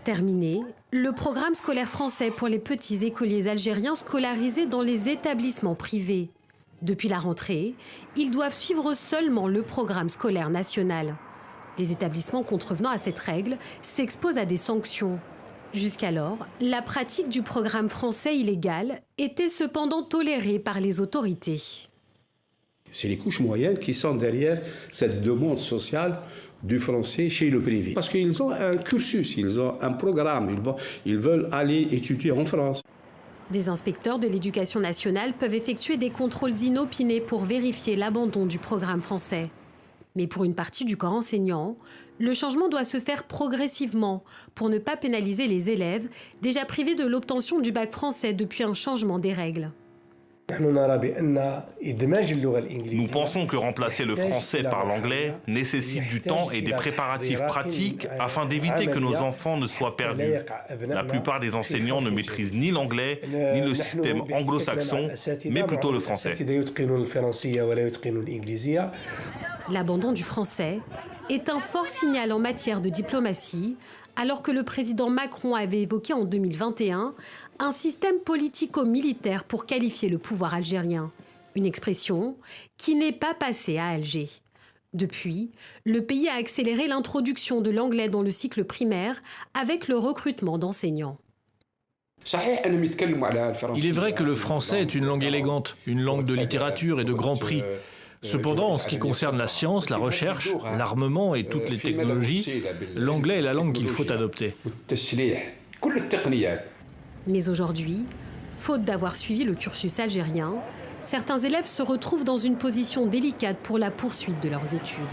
Terminé, le programme scolaire français pour les petits écoliers algériens scolarisés dans les établissements privés. Depuis la rentrée, ils doivent suivre seulement le programme scolaire national. Les établissements contrevenant à cette règle s'exposent à des sanctions. Jusqu'alors, la pratique du programme français illégal était cependant tolérée par les autorités. C'est les couches moyennes qui sont derrière cette demande sociale du français chez le privé. Parce qu'ils ont un cursus, ils ont un programme, ils veulent aller étudier en France. Des inspecteurs de l'éducation nationale peuvent effectuer des contrôles inopinés pour vérifier l'abandon du programme français. Mais pour une partie du corps enseignant, le changement doit se faire progressivement pour ne pas pénaliser les élèves déjà privés de l'obtention du bac français depuis un changement des règles. Nous pensons que remplacer le français par l'anglais nécessite du temps et des préparatifs pratiques afin d'éviter que nos enfants ne soient perdus. La plupart des enseignants ne maîtrisent ni l'anglais ni le système anglo-saxon, mais plutôt le français. L'abandon du français est un fort signal en matière de diplomatie, alors que le président Macron avait évoqué en 2021 un système politico-militaire pour qualifier le pouvoir algérien. Une expression qui n'est pas passée à Alger. Depuis, le pays a accéléré l'introduction de l'anglais dans le cycle primaire avec le recrutement d'enseignants. Il est vrai que le français est une langue élégante, une langue de littérature et de grands prix. Cependant, en ce qui concerne la science, la recherche, l'armement et toutes les technologies, l'anglais est la langue qu'il faut adopter. Mais aujourd'hui, faute d'avoir suivi le cursus algérien, certains élèves se retrouvent dans une position délicate pour la poursuite de leurs études.